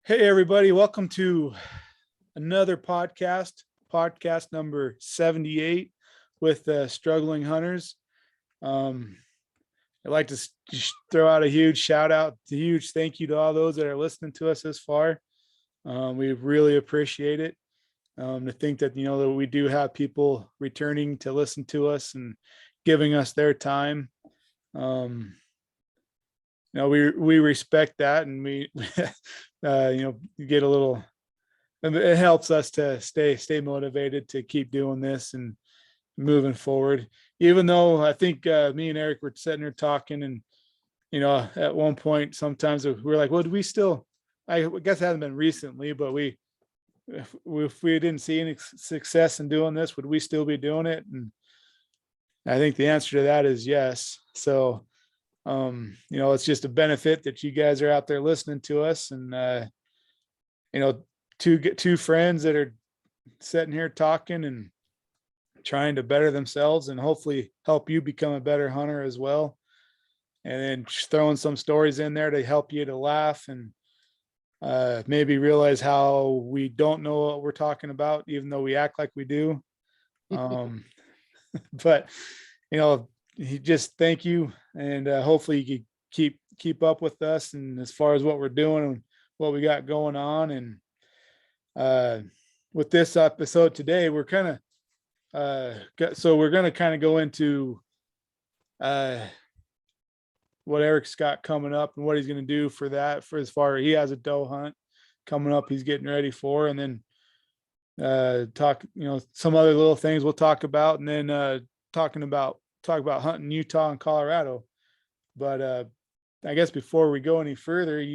Hey, everybody. Welcome to another podcast number 78 with Struggling Hunters. Um, I'd like to just throw out a huge shout out, a huge thank you to all those that are listening to us this far. We really appreciate it. To think that, that we do have people returning to listen to us and giving us their time. Um, we respect that, and we, get a little. It helps us to stay motivated to keep doing this and moving forward. Even though I think me and Eric were sitting here talking, and at one point, sometimes we're like, "Well, do we still?" I guess it hasn't been recently, but if we didn't see any success in doing this, would we still be doing it? And I think the answer to that is yes. So, it's just a benefit that you guys are out there listening to us, and two friends that are sitting here talking and trying to better themselves and hopefully help you become a better hunter as well. And then just throwing some stories in there to help you to laugh and maybe realize how we don't know what we're talking about, even though we act like we do. But just thank you, and hopefully you can keep up with us and as far as what we're doing and what we got going on. And with this episode today, we're kind of we're going to kind of go into what Eric's got coming up and what he's going to do for that, for as far as he has a doe hunt coming up he's getting ready for, and then talk some other little things we'll talk about, and then talk about hunting Utah and Colorado. But I guess before we go any further,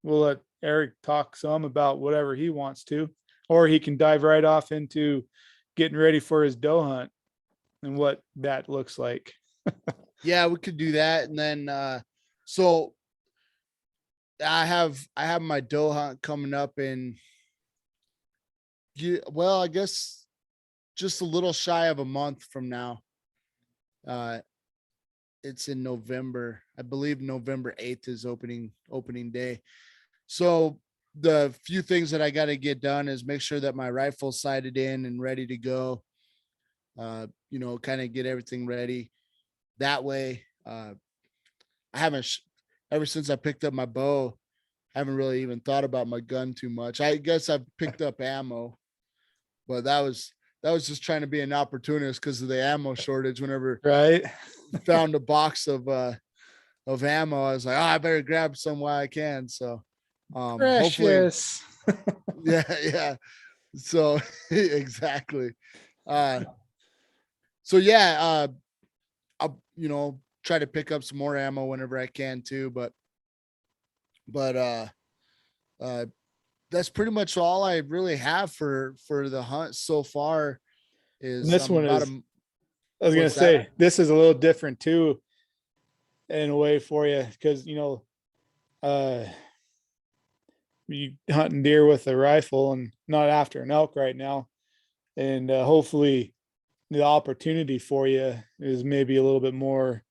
we'll let Eric talk some about whatever he wants to, or he can dive right off into getting ready for his doe hunt and what that looks like. Yeah, we could do that. And then so I have my doe hunt coming up in I guess just a little shy of a month from now. It's in November. I believe November 8th is opening day. So the few things that I got to get done is make sure that my rifle's sighted in and ready to go. Kind of get everything ready. That way, I haven't ever since I picked up my bow, I haven't really even thought about my gun too much. I guess I've picked up ammo, but that was just trying to be an opportunist because of the ammo shortage. Whenever Right. found a box of ammo, I was like, oh, I better grab some while I can. So hopefully, Precious. yeah. So exactly. So yeah, I'll try to pick up some more ammo whenever I can too. But that's pretty much all I really have for the hunt so far. And Is this I'm one about is, a I was going to what's that? say, this is a little different too, in a way for you, because, uh, you hunting deer with a rifle and not after an elk right now. And hopefully the opportunity for you is maybe a little bit more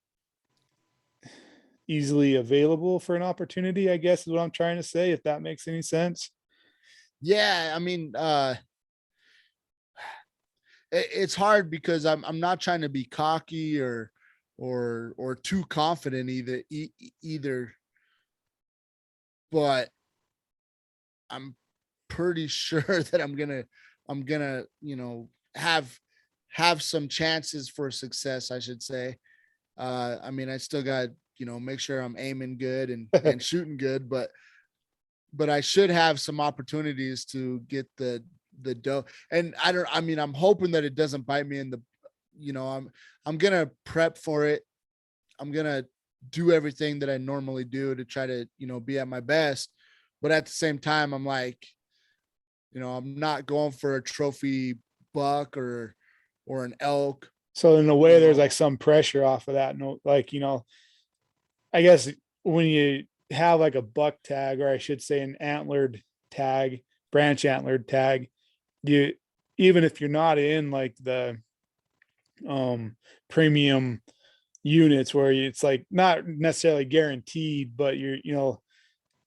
easily available for an opportunity, I guess is what I'm trying to say, if that makes any sense. Yeah, I mean, it's hard because I'm not trying to be cocky or too confident either, but I'm pretty sure that I'm gonna have some chances for success, I should say. I mean, I still got make sure I'm aiming good and shooting good, but I should have some opportunities to get the doe. And I'm hoping that it doesn't bite me in the, I'm gonna prep for it. I'm gonna do everything that I normally do to try to be at my best, but at the same time I'm like, I'm not going for a trophy buck or an elk. So in a you way, there's know like some pressure off of that. No, like, I guess when you have like a buck tag, or I should say an antlered tag, branch antlered tag, you, even if you're not in like the premium units where it's like not necessarily guaranteed, but you're,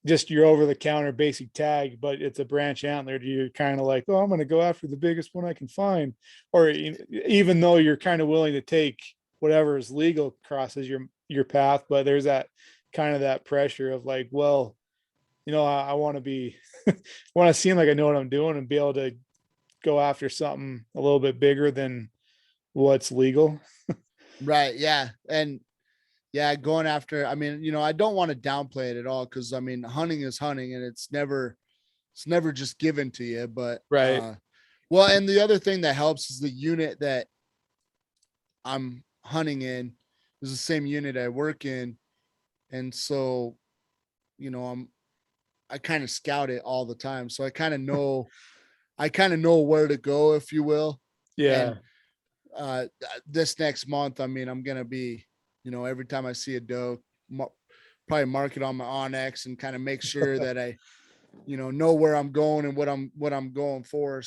just your over the counter basic tag, but it's a branch antler. You're kind of like, oh, I'm going to go after the biggest one I can find. Or even though you're kind of willing to take whatever is legal crosses your path, but there's that kind of that pressure of like, well, I want to be, want to seem like I know what I'm doing and be able to go after something a little bit bigger than what's legal. Right. Yeah. And yeah, going after, I mean, I don't want to downplay it at all. Cause I mean, hunting is hunting and it's never just given to you, but, Right. well, and the other thing that helps is the unit that I'm hunting in is the same unit I work in. And so, you know, I kind of scout it all the time. So I kind of know where to go, if you will. And Yeah. this next month, I mean, I'm gonna be, every time I see a doe, probably mark it on my Onyx and kind of make sure that I, know where I'm going and what I'm going for.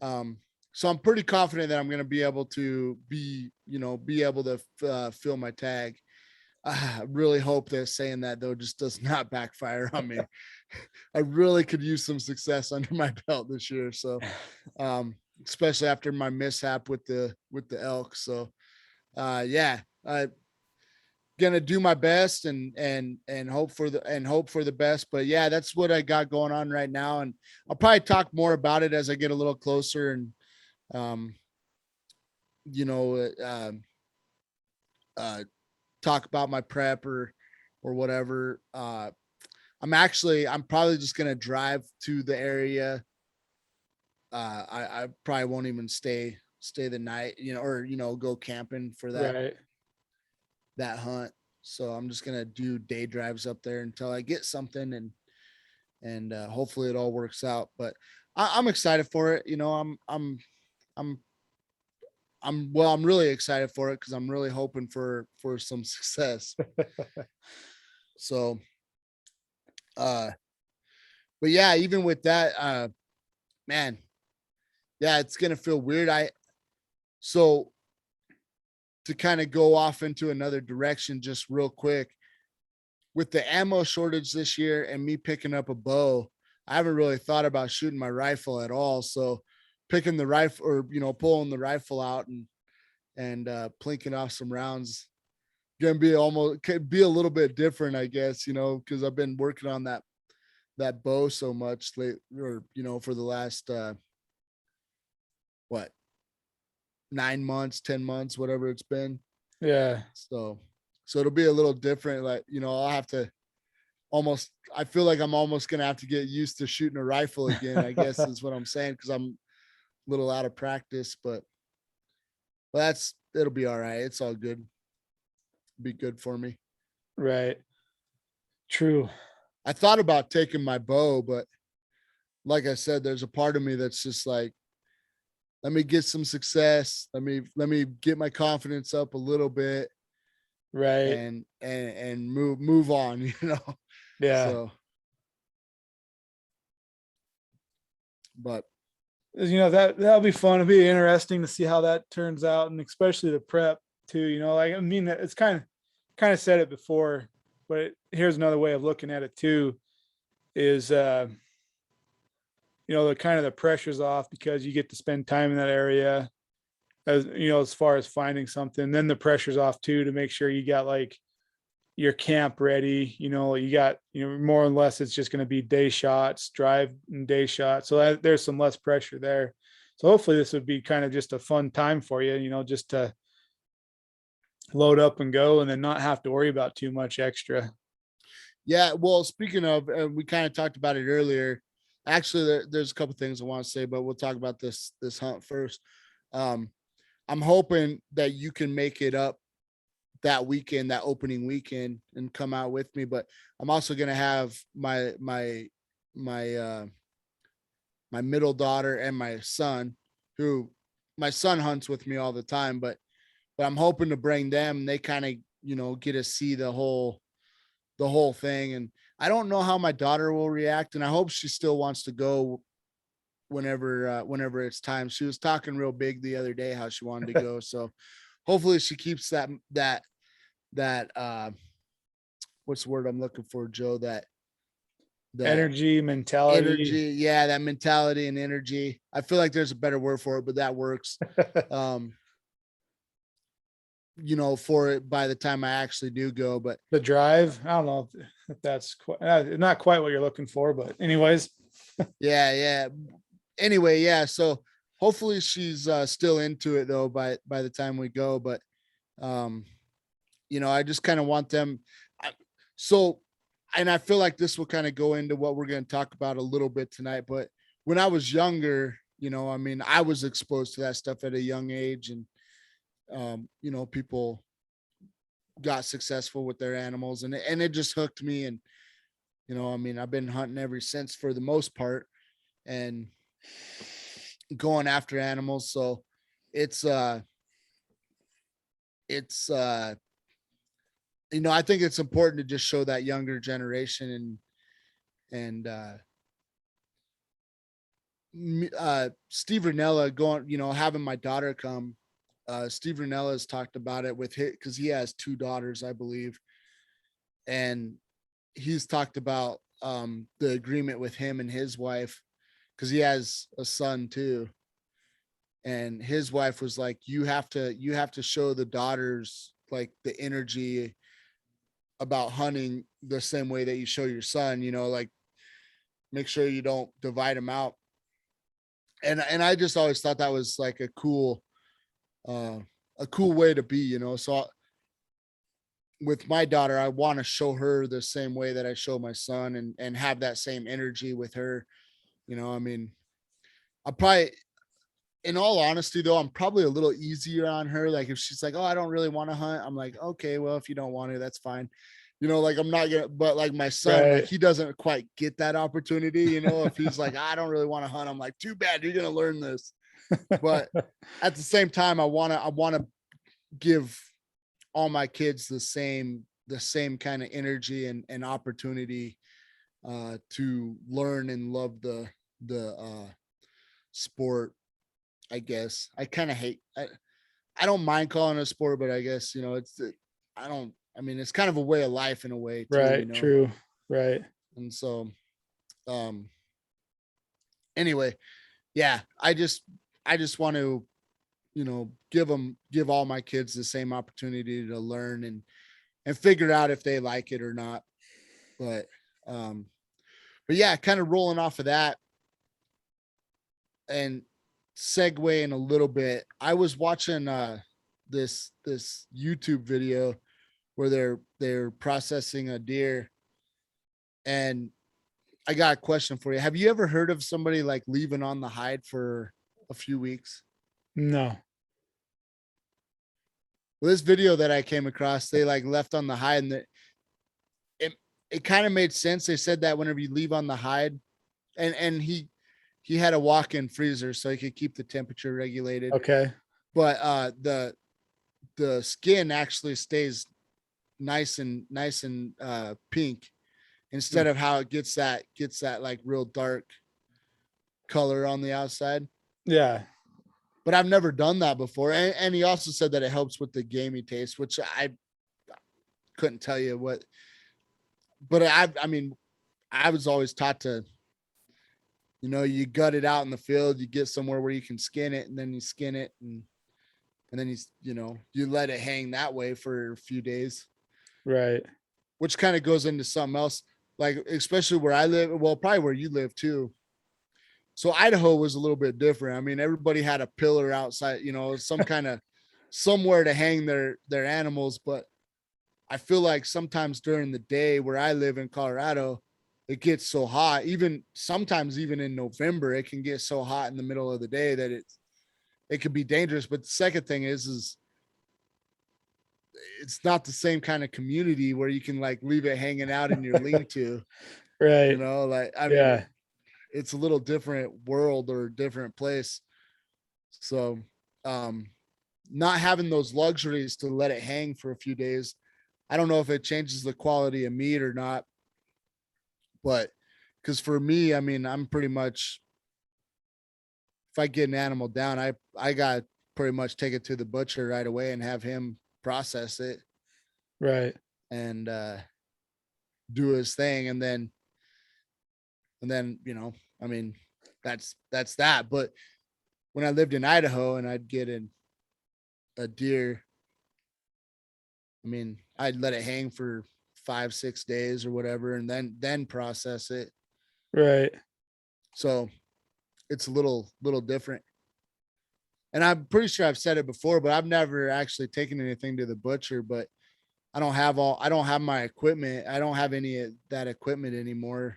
Um, so I'm pretty confident that I'm gonna be able to be able to fill my tag. I really hope that saying that though just does not backfire on me. I really could use some success under my belt this year. So, um, especially after my mishap with the elk. So, yeah, I gonna do my best and hope for the best. But yeah, that's what I got going on right now, and I'll probably talk more about it as I get a little closer and um, you know, uh, um, uh, talk about my prep or whatever. I'm probably just gonna drive to the area. I probably won't even stay the night, or go camping for Right. that hunt. So I'm just gonna do day drives up there until I get something and hopefully it all works out. But I'm excited for it. I'm I'm really excited for it because I'm really hoping for some success. So uh but yeah, even with that, man, yeah, it's gonna feel weird. So to kind of go off into another direction just real quick, with the ammo shortage this year and me picking up a bow, I haven't really thought about shooting my rifle at all. So picking the rifle or pulling the rifle out and plinking off some rounds gonna be almost could be a little bit different, I guess, because I've been working on that bow so much late or for the last what 9 months, 10 months, whatever it's been. Yeah. So it'll be a little different. Like, I'll have to I feel like I'm almost gonna have to get used to shooting a rifle again, I guess is what I'm saying, because I'm a little out of practice, but it'll be all right. It's all good. Be good for me. Right. True. I thought about taking my bow, but like I said, there's a part of me that's just like, let me get some success. Let me get my confidence up a little bit Right. and move on, Yeah. So, but That'll be fun. It'll be interesting to see how that turns out, and especially the prep too. Like I mean, it's kind of said it before, but here's another way of looking at it too. Is the kind of the pressure's off because you get to spend time in that area, as far as finding something. Then the pressure's off too to make sure you got like your camp ready. You got more or less it's just going to be day shots, drive and day shots. So there's some less pressure there. So hopefully this would be kind of just a fun time for you, just to load up and go and then not have to worry about too much extra. yeah, well, speaking of, we kind of talked about it earlier. Actually, there's a couple things I want to say, but we'll talk about this hunt first. Um, I'm hoping that you can make it up that weekend, that opening weekend, and come out with me. But I'm also gonna have my my middle daughter and my son, who my son hunts with me all the time, but I'm hoping to bring them. They kind of get to see the whole thing, and I don't know how my daughter will react, and I hope she still wants to go whenever it's time. She was talking real big the other day how she wanted to go, so hopefully she keeps that what's the word I'm looking for, Joe? that Energy, mentality. energy. Yeah, that mentality and energy. I feel like there's a better word for it, but that works. Um, for it by the time I actually do go. But The drive. I don't know if that's quite, not quite what you're looking for, but anyways. yeah. Anyway, yeah. So hopefully she's still into it though by the time we go. But um, I just kind of want them. So, and I feel like this will kind of go into what we're going to talk about a little bit tonight. But when I was younger, I mean, I was exposed to that stuff at a young age, and people got successful with their animals, and it just hooked me. And I mean, I've been hunting ever since for the most part, and going after animals. So it's it's I think it's important to just show that younger generation and Steve Ranella going, having my daughter come. Steve Ranella has talked about it with his, because he has two daughters, I believe, and he's talked about the agreement with him and his wife, because he has a son too. And his wife was like, you have to show the daughters like the energy about hunting the same way that you show your son, like make sure you don't divide them out. And I just always thought that was like uh a cool way to be, so with my daughter, I want to show her the same way that I show my son, and have that same energy with her. I mean, I probably, in all honesty though, I'm probably a little easier on her. Like if she's like, oh, I don't really want to hunt, I'm like, okay, well, if you don't want to, that's fine. Like I'm not gonna, but like my son, like Right. he doesn't quite get that opportunity. If he's like, I don't really want to hunt, I'm like, too bad, you're gonna learn this. But at the same time, I wanna give all my kids the same kind of energy and opportunity to learn and love the sport. I guess I kind of hate. I don't mind calling it a sport, but I guess I don't. I mean, it's kind of a way of life in a way too, Right. True. Right. And so, um, anyway, yeah, I just want to, give all my kids the same opportunity to learn and figure out if they like it or not. But, um, but yeah, kind of rolling off of that and segueing a little bit. I was watching this YouTube video where they're processing a deer, and I got a question for you. Have you ever heard of somebody like leaving on the hide for a few weeks? No. Well, this video that I came across, they like left on the hide, and it it kind of made sense. They said that whenever you leave on the hide, and he had a walk-in freezer so he could keep the temperature regulated. Okay. But the skin actually stays nice and pink, instead Mm. of how it gets that like real dark color on the outside. Yeah. But I've never done that before. And he also said that it helps with the gamey taste, which I couldn't tell you what. But I mean, I was always taught to, you gut it out in the field, you get somewhere where you can skin it, and then you skin it, and then you let it hang that way for a few days, Right. which kind of goes into something else, like especially where I live, well, probably where you live too. So Idaho was a little bit different. I mean, everybody had a pillar outside, some kind of somewhere to hang their animals. But I feel like sometimes during the day where I live in Colorado, it gets so hot. Even sometimes, even in November, it can get so hot in the middle of the day that it could be dangerous. But the second thing is it's not the same kind of community where you can like leave it hanging out in your lean-to. Right. Like I mean, Yeah. it's a little different world or different place. So, um, not having those luxuries to let it hang for a few days, I don't know if it changes the quality of meat or not, but because for me, I mean, I'm pretty much, if I get an animal down, I got pretty much take it to the butcher right away and have him process it Right. and do his thing. And then And then, I mean, that's that. But when I lived in Idaho and I'd get a deer, I mean, I'd let it hang for 5, 6 days or whatever, and then process it. Right. So it's a little different. And I'm pretty sure I've said it before, but I've never actually taken anything to the butcher. But I don't have my equipment. I don't have any of that equipment anymore.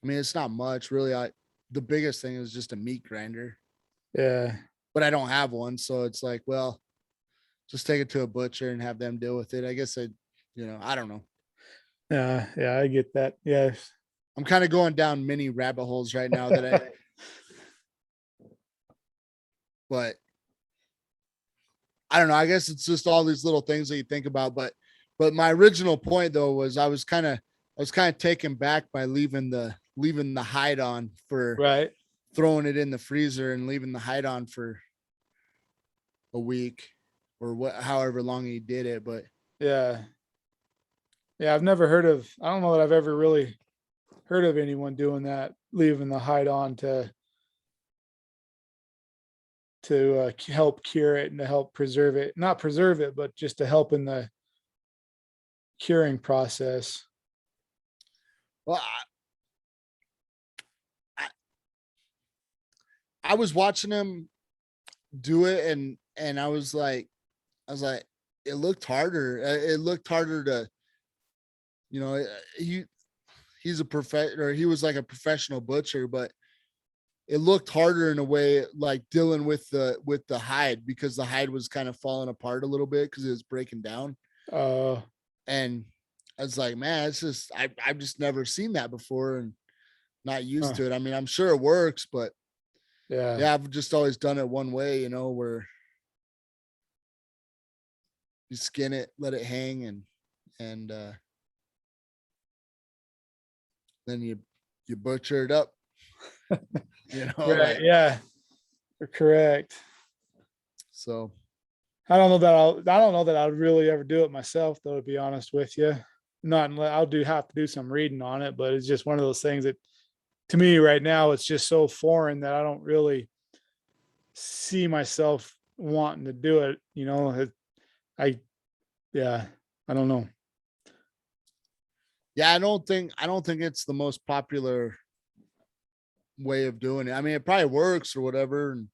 I mean, it's not much really. The biggest thing is just a meat grinder, Yeah. but I don't have one. So it's like, well, just take it to a butcher and have them deal with it. I guess I don't know. Yeah. Yeah. I get that. Yes. I'm kind of going down many rabbit holes right now but I don't know. I guess it's just all these little things that you think about. But my original point though was I was kind of taken back by leaving the hide on for Right. throwing it in the freezer and leaving the hide on for a week or however long he did it. But Yeah. Yeah. I don't know that I've ever really heard of anyone doing that, leaving the hide on to help cure it and to help preserve it, not preserve it, but just to help in the curing process. well, I, I was watching him do it and I was like, it looked harder. It looked harder to, you know, he he's a or he was like a professional butcher, but it looked harder in a way, like dealing with the hide because the hide was kind of falling apart a little bit because it was breaking down. Uh, And I was like, man, it's just I've just never seen that before and not used huh, to it. I mean, I'm sure it works, but yeah. yeah, I've just always done it one way, where you skin it, let it hang, and then you butcher it up, Right. like Yeah. You're correct. so. I don't know that I'd really ever do it myself though, to be honest with you. Not unless have to do some reading on it, but it's just one of those things that to me right now, it's just so foreign that I don't really see myself wanting to do it. I, yeah, I don't know. Yeah, I don't think it's the most popular way of doing it. I mean, it probably works or whatever, and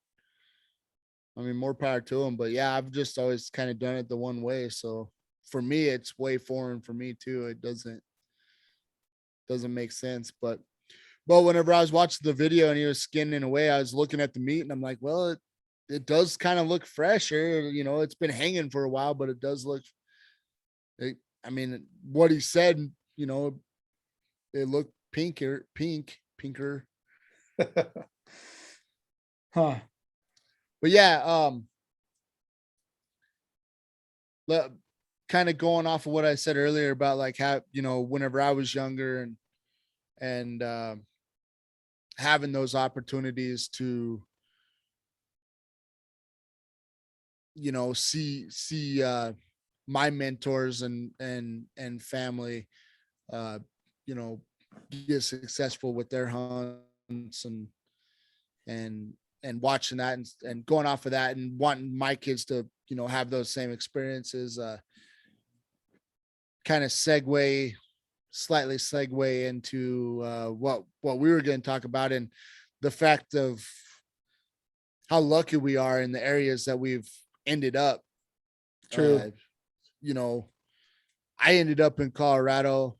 I mean, more power to them. But yeah, I've just always kind of done it the one way. So for me, it's way foreign for me too. It doesn't make sense. But whenever I was watching the video and he was skinning away, I was looking at the meat and I'm like, well, it does kind of look fresher. It's been hanging for a while, but it does look. I mean, what he said, it looked pinker. Huh. But yeah, kind of going off of what I said earlier about like how whenever I was younger and having those opportunities to see my mentors and family uh you know get successful with their hunts and and watching that and going off of that and wanting my kids to have those same experiences, kind of slightly segue into what we were going to talk about, and the fact of how lucky we are in the areas that we've ended up. True. uh you know I ended up in Colorado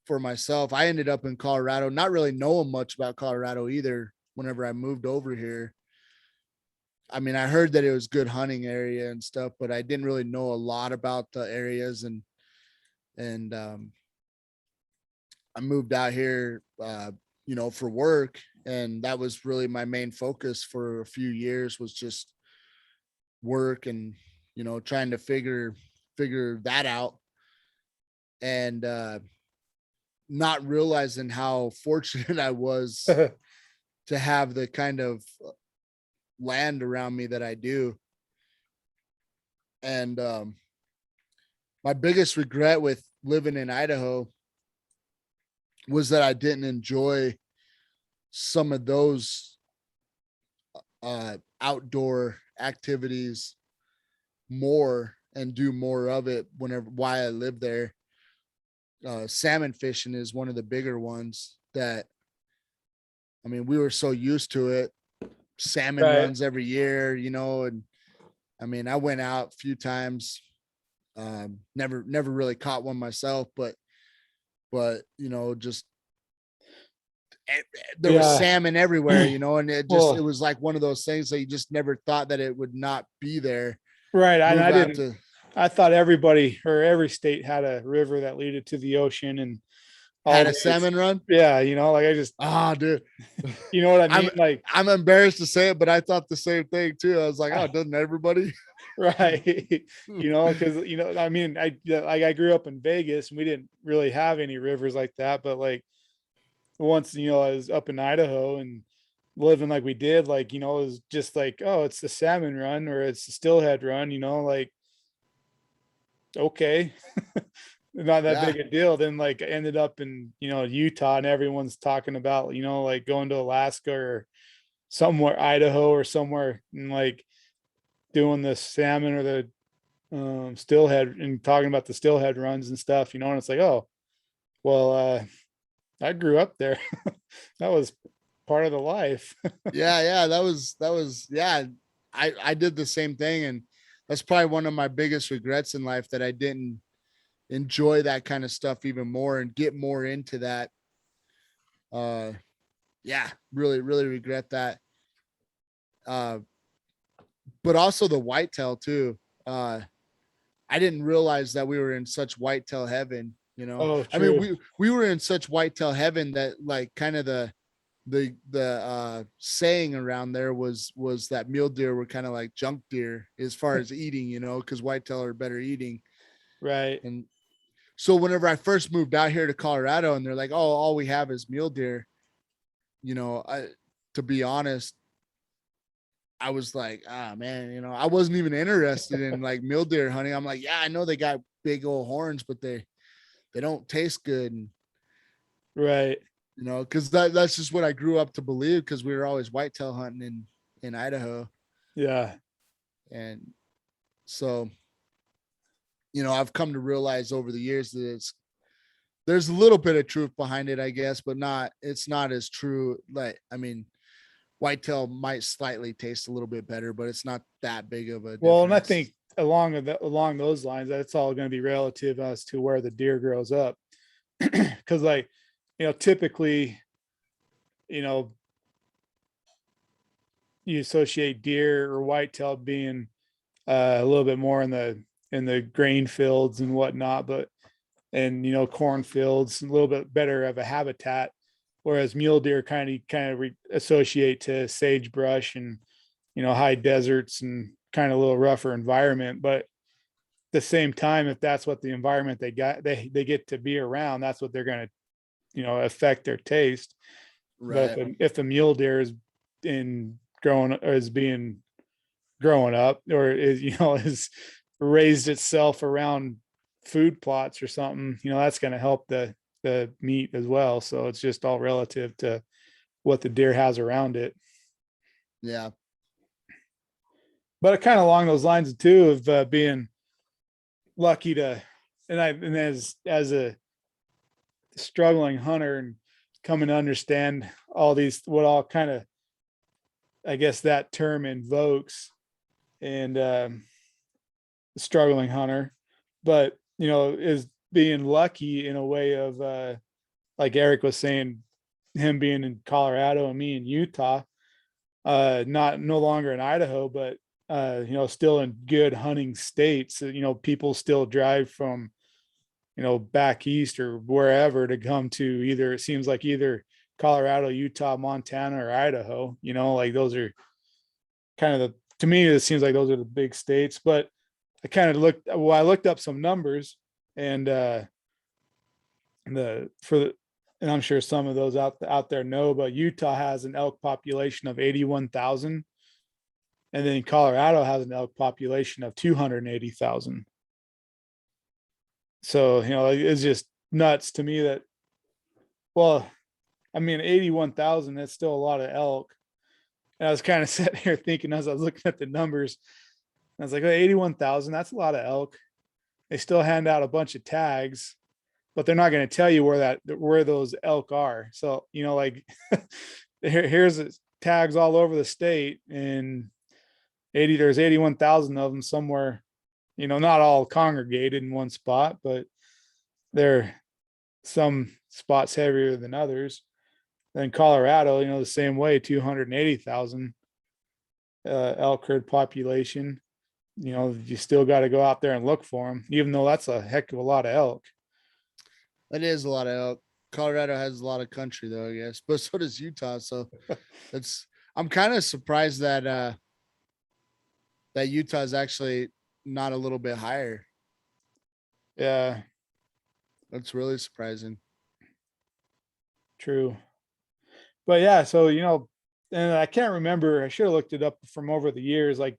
for myself. I ended up in Colorado not really knowing much about Colorado either. Whenever I moved over here, I mean, I heard that it was good hunting area and stuff, but I didn't really know a lot about the areas, and I moved out here, for work, and that was really my main focus for a few years was just work and trying to figure that out, and not realizing how fortunate I was to have the kind of land around me that I do. And my biggest regret with living in Idaho was that I didn't enjoy some of those outdoor activities more and do more of it whenever why I live there. Salmon fishing is one of the bigger ones that, I mean, we were so used to it. Salmon Right. runs every year, and I mean, I went out a few times. Never really caught one myself, but just there was Yeah. salmon everywhere, and it Well, was like one of those things that you just never thought that it would not be there. right. And Move I out didn't, to I thought everybody or every state had a river that leaded to the ocean and all had a these. salmon run. Yeah. Like I just, Ah, dude. you know what I I'm mean? Like, I'm embarrassed to say it, but I thought the same thing too. I was like, oh, doesn't everybody? right. Cause I mean, I grew up in Vegas and we didn't really have any rivers like that, but like once, I was up in Idaho and living like we did, like, it was just like, oh, it's the salmon run or it's the stillhead run, like, okay. Not that Yeah. big a deal. Then like I ended up in, Utah and everyone's talking about, like going to Alaska or somewhere, Idaho or somewhere and like doing the salmon or the stillhead and talking about the stillhead runs and stuff, and it's like, oh, well, I grew up there. That was part of the life. Yeah, that was yeah. I did the same thing, and that's probably one of my biggest regrets in life, that I didn't enjoy that kind of stuff even more and get more into that. Uh yeah, really, really regret that. Uh but also the whitetail too. Uh I didn't realize that we were in such whitetail heaven, Oh, I mean, true. we were in such whitetail heaven that, like, kind of the saying around there was that mule deer were kind of like junk deer as far as eating, because whitetail are better eating. Right. And so whenever I first moved out here to Colorado and they're like, oh, all we have is mule deer, I to be honest, I was like, ah, man, I wasn't even interested in like mule deer hunting. I'm like, yeah, I know they got big old horns, but they don't taste good. And Right. because that's just what I grew up to believe, because we were always whitetail hunting in Idaho. Yeah. And so, I've come to realize over the years that there's a little bit of truth behind it, I guess, but it's not as true. Like, I mean, whitetail might slightly taste a little bit better, but it's not that big of a Well, and I difference. think along those lines, that's all going to be relative as to where the deer grows up. Because like, typically, you know, you associate deer or whitetail being a little bit more in the grain fields and whatnot, but and cornfields a little bit better of a habitat, whereas mule deer associate to sagebrush and high deserts and kind of a little rougher environment. But at the same time, if that's what the environment they get to be around, that's what they're going to affect their taste. But Right. if a mule deer is in growing or is being growing up or is is raised itself around food plots or something, that's going to help the meat as well. So it's just all relative to what the deer has around it. Yeah. But kind of along those lines too of being lucky to, and as a struggling hunter and coming to understand all these what all kind of, I guess that term invokes, and struggling hunter, but is being lucky in a way of like Eric was saying, him being in Colorado and me in Utah, not no longer in Idaho, but still in good hunting states. People still drive from back east or wherever to come to either, it seems like either Colorado, Utah, Montana, or Idaho. Like those are kind of to me, it seems like those are the big states. But I looked up some numbers, and the for the and I'm sure some of those out there know, but Utah has an elk population of 81,000, and then Colorado has an elk population of 280,000. So it's just nuts to me that Well, I mean, 81,000, that's still a lot of elk. And I was kind of sitting here thinking as I was looking at the numbers, I was like, oh, 81,000, that's a lot of elk. They still hand out a bunch of tags, but they're not going to tell you where those elk are. So, like here's tags all over the state, and there's 81,000 of them somewhere, not all congregated in one spot, but they're some spots heavier than others. Then Colorado, the same way, 280,000 elk herd population. You still got to go out there and look for them, even though that's a heck of a lot of elk. That is a lot of elk. Colorado has a lot of country though, I guess, but so does Utah. So that's I'm kind of surprised that that Utah is actually not a little bit higher. Yeah, That's really surprising. true. But yeah, so and I can't remember. I should have looked it up from over the years. Like,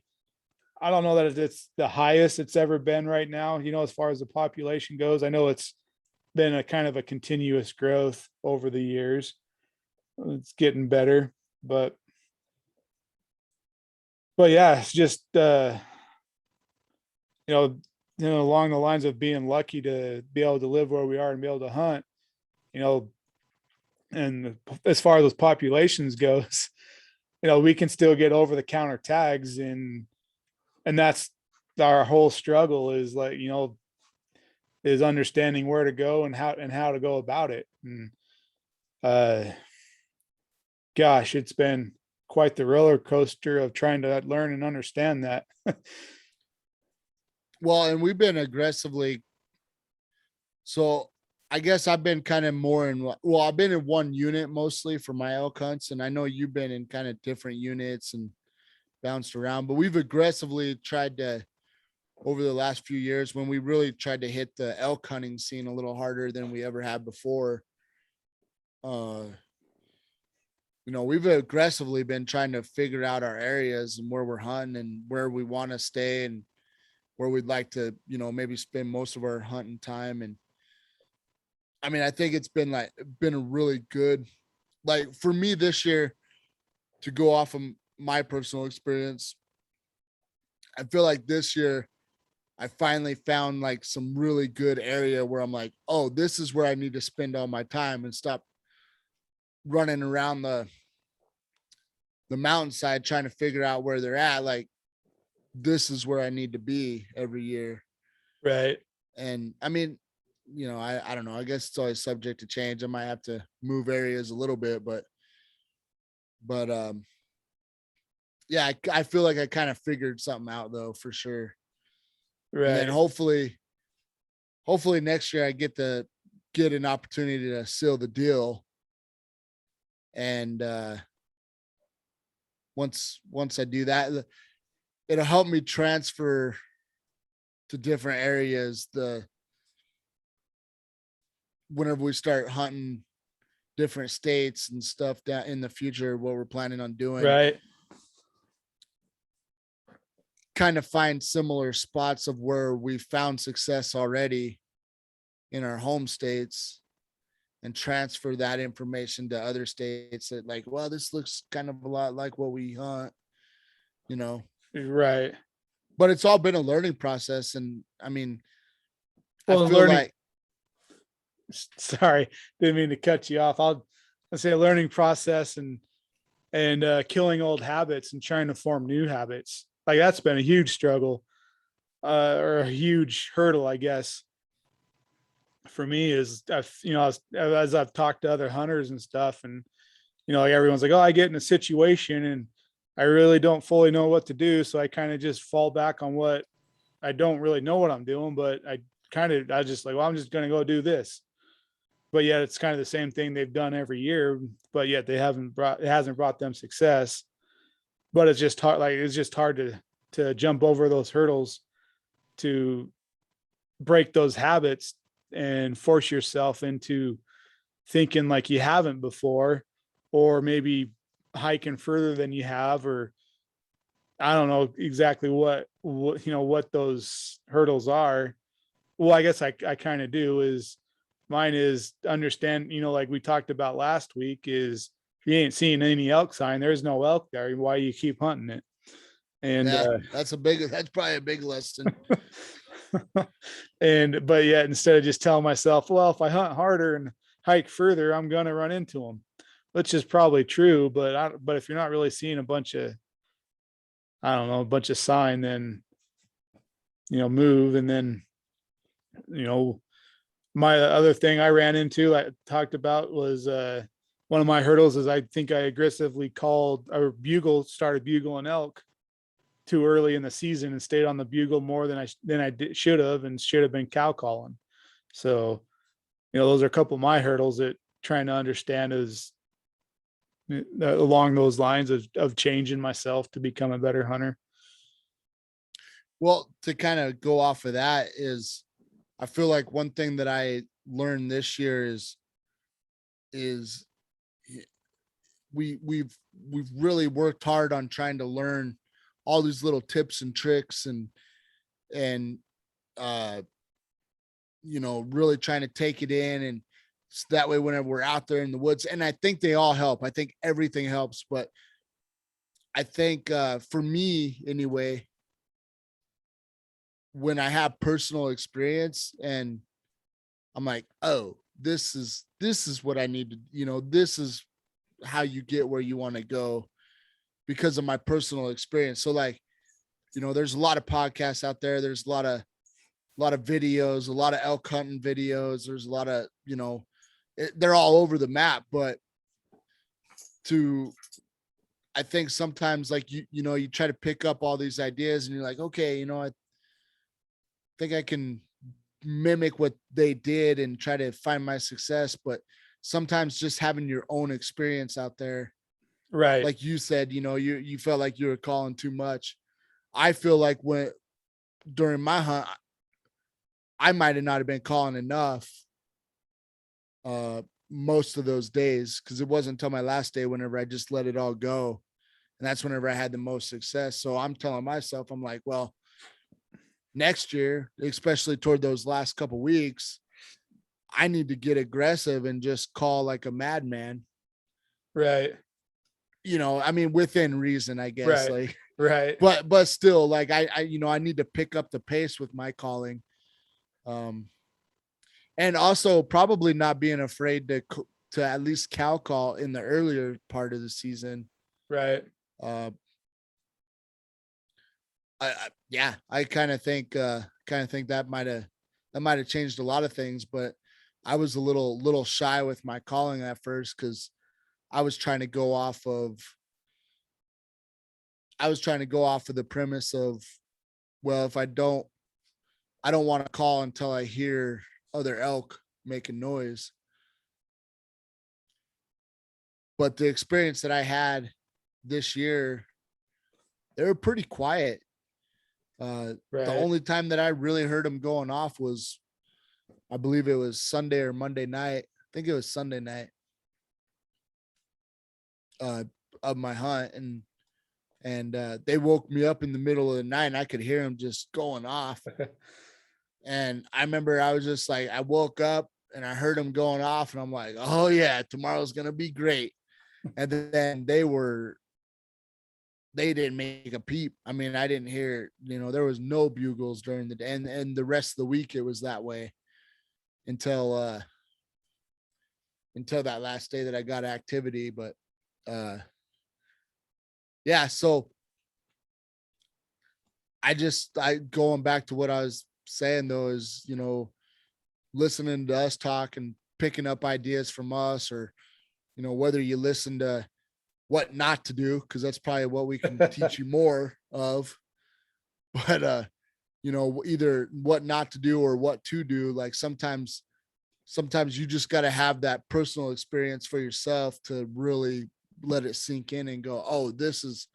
I don't know that it's the highest it's ever been right now, as far as the population goes. I know it's been a kind of a continuous growth over the years. It's getting better, but yeah, it's just you know, along the lines of being lucky to be able to live where we are and be able to hunt, you know, and as far as those populations goes, we can still get over the counter tags, and that's our whole struggle is like, is understanding where to go and how to go about it. And uh gosh, it's been quite the roller coaster of trying to learn and understand that. Well, and we've been aggressively. So I guess I've been kind of more in, well, I've been in one unit mostly for my elk hunts. And I know you've been in kind of different units and bounced around, but we've aggressively tried to, over the last few years, when we really tried to hit the elk hunting scene a little harder than we ever had before. Uh, we've aggressively been trying to figure out our areas and where we're hunting and where we want to stay and where we'd like to, maybe spend most of our hunting time. And I mean, I think it's been a really good, like for me this year, to go off of my personal experience. I feel like this year I finally found like some really good area where I'm like, oh, this is where I need to spend all my time and stop running around the mountainside trying to figure out where they're at. Like, this is where I need to be every year. Right. And I mean, I don't know. I guess it's always subject to change. I might have to move areas a little bit, but yeah, I feel like I kind of figured something out though, for sure. And then Right. hopefully next year I get an opportunity to seal the deal. And once I do that, it'll help me transfer to different areas whenever we start hunting different states and stuff down in the future, what we're planning on doing, Right. kind of find similar spots of where we found success already in our home states and transfer that information to other states that, like, well, this looks kind of a lot like what we hunt, you know. Right. But it's all been a learning process. And I mean, I Well, feel learning, like, sorry, didn't mean to cut you off. I'll say a learning process, and killing old habits and trying to form new habits. Like, that's been a huge struggle, or a huge hurdle, I guess, for me. Is as I've talked to other hunters and stuff, and like everyone's like, oh, I get in a situation and I really don't fully know what to do, so I kind of just fall back on what I don't really know what I'm doing, but I just like, well, I'm just going to go do this. But yet it's kind of the same thing they've done every year, but yet it hasn't brought them success. But it's just hard. Like, it's just hard to jump over those hurdles, to break those habits and force yourself into thinking like you haven't before, or maybe hiking further than you have, or I don't know exactly what those hurdles are. Well, I guess I kind of do, is mine is understand, like we talked about last week, is if you ain't seeing any elk sign, there's no elk there. Why you keep hunting it? And Yeah, that's probably a big lesson. but yet instead of just telling myself, well, if I hunt harder and hike further, I'm gonna run into them, which is probably true. But if you're not really seeing a bunch of, I don't know, a bunch of sign, then move. And then you know my other thing I ran into, I talked about, was one of my hurdles is I think I aggressively called or started bugling elk too early in the season and stayed on the bugle more than should have, and should have been cow calling. So, those are a couple of my hurdles that trying to understand is along those lines of changing myself to become a better hunter. Well, to kind of go off of that is, I feel like one thing that I learned this year is we've really worked hard on trying to learn all these little tips and tricks, and uh really trying to take it in, and so that way whenever we're out there in the woods, and I think they all help. I think everything helps, but I think for me anyway, when I have personal experience and I'm like, oh, this is what I need to, this is how you get where you want to go because of my personal experience. So like, there's a lot of podcasts out there. There's a lot of videos, a lot of elk hunting videos. There's a lot of, they're all over the map, but I think sometimes like you try to pick up all these ideas and you're like, okay, I think I can mimic what they did and try to find my success. But sometimes just having your own experience out there, Right. like you said, you felt like you were calling too much. I feel like during my hunt, I might have not have been calling enough most of those days, because it wasn't until my last day whenever I just let it all go. And that's whenever I had the most success. So I'm telling myself, I'm like, well, next year, especially toward those last couple weeks, I need to get aggressive and just call like a madman. Right. I mean, within reason, I guess. Right. Like, Right. but still, like I need to pick up the pace with my calling. And also probably not being afraid to at least cow call in the earlier part of the season. Right. Uh, yeah, I kind of think that might have changed a lot of things, but I was a little shy with my calling at first because I was trying to go off of the premise of, well, if I don't want to call until I hear other elk making noise. But the experience that I had this year, they were pretty quiet. The Right. only time that I really heard them going off was, I believe it was Sunday or Monday night. I think it was Sunday night uh, of my hunt, and they woke me up in the middle of the night, and I could hear them just going off. And I remember I was just like, I woke up and I heard them going off, and I'm like, oh yeah, tomorrow's gonna be great. And then they didn't make a peep. I mean, I didn't hear, there was no bugles during the day, and the rest of the week it was that way until that last day that I got activity. But yeah, so I going back to what I was saying though is, listening to us talk and picking up ideas from us, or, whether you listen to what not to do, because that's probably what we can teach you more of. But either what not to do or what to do. Like sometimes you just got to have that personal experience for yourself to really let it sink in and go, oh, this is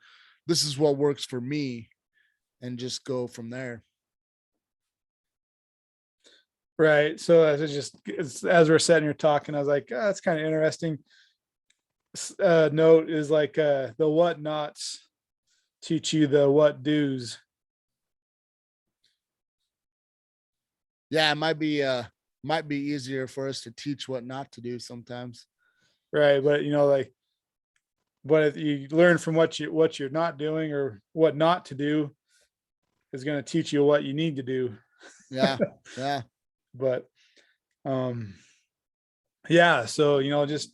what works for me, and just go from there. Right. So as we're sitting here talking, I was like, oh, that's kind of interesting. Note is like the what nots teach you the what do's. Yeah, it might be might be easier for us to teach what not to do sometimes. Right. But like, but if you learn from what you're not doing or what not to do is going to teach you what you need to do. Yeah. Yeah. But um yeah, so just,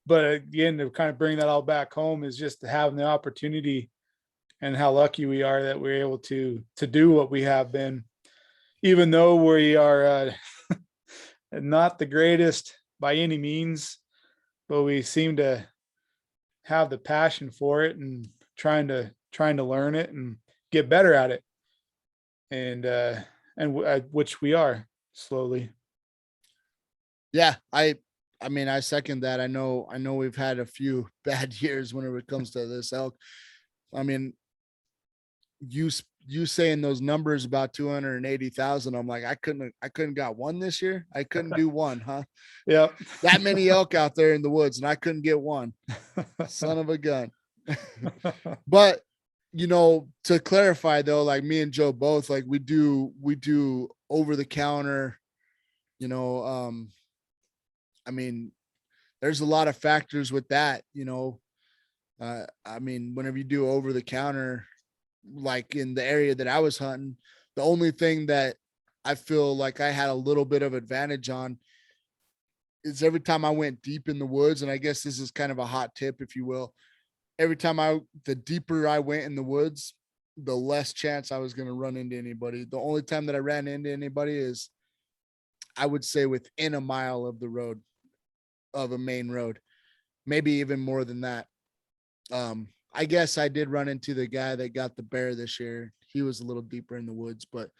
but again, to kind of bring that all back home is just having the opportunity and how lucky we are that we're able to do what we have been, even though we are not the greatest by any means, but we seem to have the passion for it and trying to learn it and get better at it, and which we are slowly. Yeah. I mean, I second that. I know we've had a few bad years whenever it comes to this elk. I mean, you saying those numbers about 280,000. I'm like, I couldn't got one this year. I couldn't do one, huh? Yep. That many elk out there in the woods, and I couldn't get one. Son of a gun. But to clarify though, like me and Joe both, like we do over the counter, you know, I mean, there's a lot of factors with that. I mean, whenever you do over the counter, like in the area that I was hunting, the only thing that I feel like I had a little bit of advantage on is every time I went deep in the woods, and I guess this is kind of a hot tip, if you will. Every time the deeper I went in the woods, the less chance I was going to run into anybody. The only time that I ran into anybody is, I would say, within a mile of the road, of a main road, maybe even more than that. I guess I did run into the guy that got the bear this year. He was a little deeper in the woods, but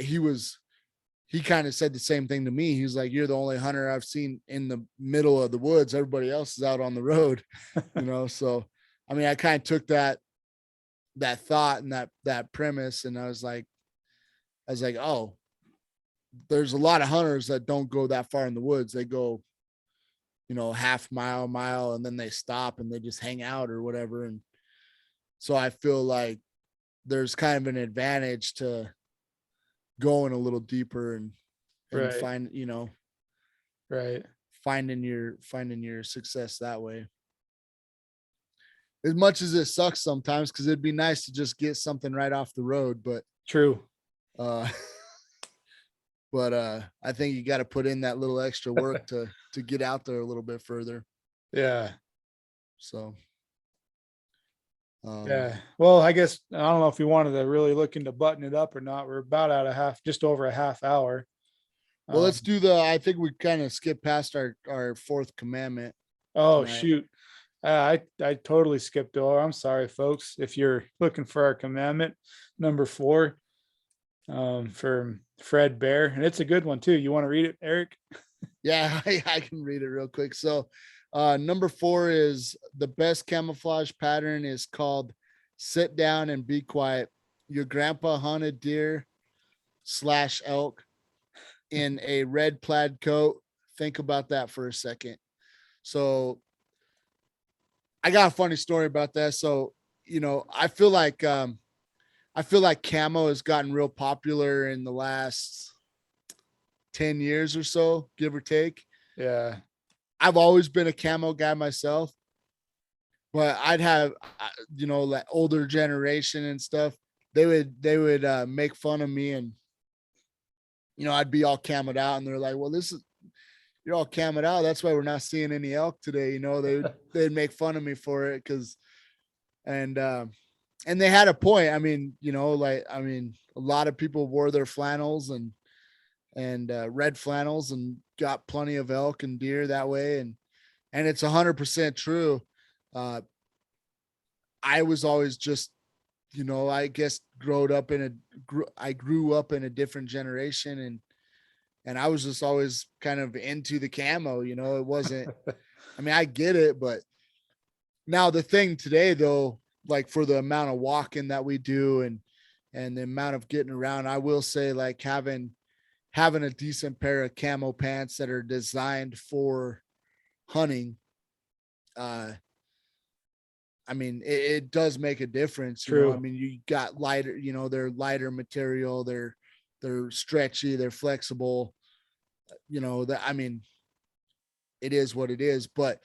he kind of said the same thing to me. He's like, "You're the only hunter I've seen in the middle of the woods. Everybody else is out on the road." So I mean, I kind of took that thought and that premise, and I was like, oh, there's a lot of hunters that don't go that far in the woods. They go, half mile, and then they stop and they just hang out or whatever. And so I feel like there's kind of an advantage to going a little deeper and Right. Right. finding your success that way. As much as it sucks sometimes, because it'd be nice to just get something right off the road, but True. uh I think you got to put in that little extra work to get out there a little bit further. Yeah. So um Yeah. Well, I guess I don't know if you wanted to really look into button it up or not. We're about at just over a half hour. well, let's Um, do I think we kind of skipped past our fourth commandment oh tonight. shoot. I totally skipped over. I'm sorry, folks. If you're looking for our commandment number 4, from Fred Bear, and it's a good one too. You want to read it, Eric? Yeah, I can read it real quick. So number 4 is, the best camouflage pattern is called sit down and be quiet. Your grandpa hunted deer/elk in a red plaid coat. Think about that for a second. So I got a funny story about that. So, I feel like camo has gotten real popular in the last 10 years or so, give or take. Yeah. I've always been a camo guy myself, but I'd have, like older generation and stuff. They would make fun of me, and I'd be all camoed out, and they're like, "Well, you're all camoed out. That's why we're not seeing any elk today." They'd make fun of me for it, and and they had a point. I mean, a lot of people wore their flannels and red flannels and got plenty of elk and deer that way, and it's 100% true. Uh, I was always just, I guess, I grew up in a different generation, and I was just always kind of into the camo. It wasn't. I mean, I get it, but now the thing today, though, like for the amount of walking that we do and the amount of getting around, I will say, like, having a decent pair of camo pants that are designed for hunting, uh I mean, it does make a difference. I True. mean, you got lighter, they're lighter material, they're they're stretchy, they're flexible, you know, that, I mean, it is what it is, but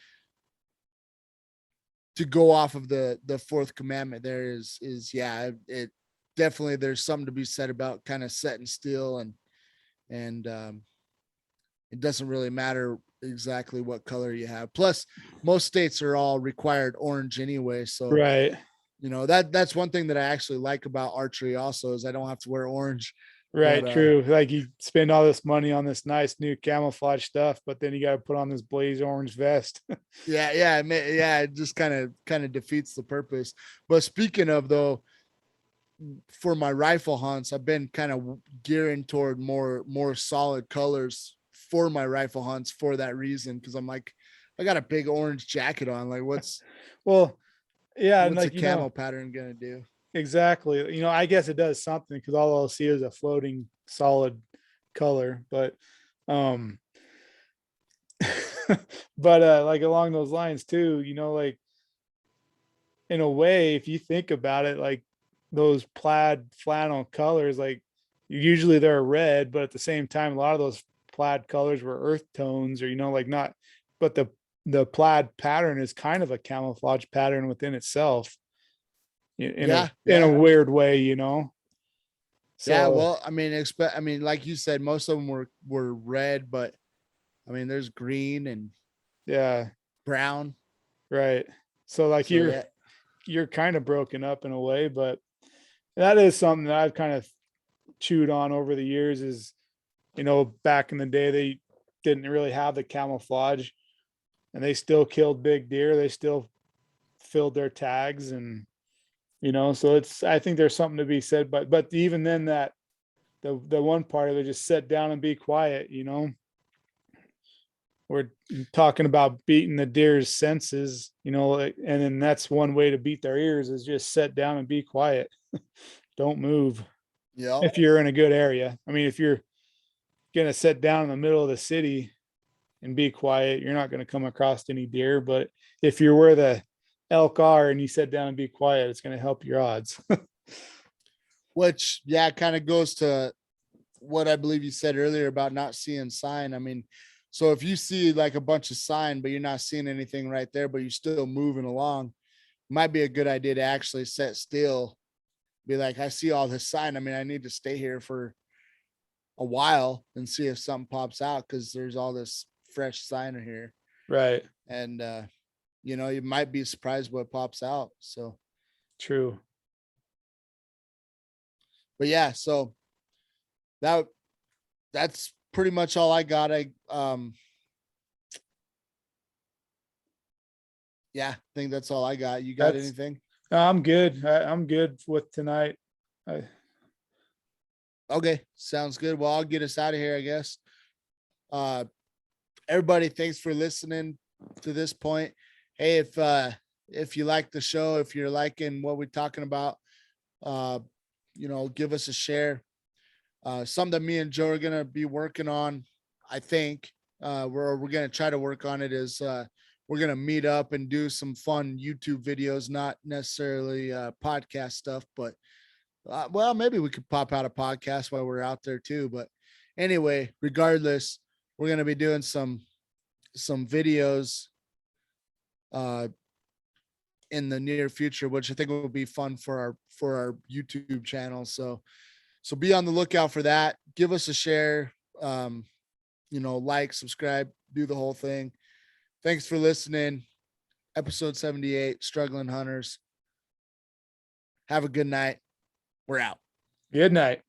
to go off of the fourth commandment there is yeah, it definitely, there's something to be said about kind of setting still, and it doesn't really matter exactly what color you have. Plus, most states are all required orange anyway, so Right. you know, that's one thing that I actually like about archery also, is I don't have to wear orange. But Right. True. Like you spend all this money on this nice new camouflage stuff, but then you got to put on this blaze orange vest. yeah, it just kind of defeats the purpose. But speaking of, though, for my rifle hunts, I've been kind of gearing toward more solid colors for my rifle hunts for that reason, because I'm like, I got a big orange jacket on. Like, Well, yeah. And what's a like, camo pattern gonna do? exactly. I guess it does something because all I'll see is a floating solid color. But, um, but, like along those lines too, like in a way, if you think about it, like those plaid flannel colors, like usually they're red, but at the same time, a lot of those plaid colors were earth tones, or like not, but the plaid pattern is kind of a camouflage pattern within itself Yeah, in a yeah, weird way. yeah. So Well, I mean, I mean, like you said, most of them were red, but I mean, there's green and yeah, brown. right. So like So yeah, you're kind of broken up in a way, but that is something that I've kind of chewed on over the years is, back in the day, they didn't really have the camouflage and they still killed big deer. They still filled their tags so I think there's something to be said, but even then that the one part of it, just sit down and be quiet. We're talking about beating the deer's senses, and then that's one way to beat their ears is just sit down and be quiet. Don't move yeah, if you're in a good area. I mean, if you're gonna sit down in the middle of the city and be quiet, you're not gonna come across any deer. But if you're where the elk are and you sit down and be quiet, it's gonna help your odds. which yeah, kind of goes to what I believe you said earlier about not seeing sign. I mean, so if you see like a bunch of sign, but you're not seeing anything right there, but you're still moving along, might be a good idea to actually sit still, be like, I see all this sign. I mean, I need to stay here for a while and see if something pops out, because there's all this fresh sign in here. Right. And you know, you might be surprised what pops out. So, True. but yeah, so that that's pretty much all I got. Yeah, I think that's all I got. You got That's anything? I'm good. I'm good with tonight. I, Okay, sounds good. Well, I'll get us out of here, I guess. Uh Everybody, thanks for listening to this point. Hey, if you like the show, if you're liking what we're talking about, uh, you know, give us a share. Something that me and Joe are gonna be working on, I think. We're gonna try to work on it is we're gonna meet up and do some fun YouTube videos, not necessarily podcast stuff, but well, maybe we could pop out a podcast while we're out there too. But anyway, regardless, we're gonna be doing some videos uh in the near future, which I think will be fun for our YouTube channel. So be on the lookout for that. Give us a share, you know, like, subscribe, do the whole thing. Thanks for listening. Episode 78, Struggling Hunters. Have a good night. We're out. good night.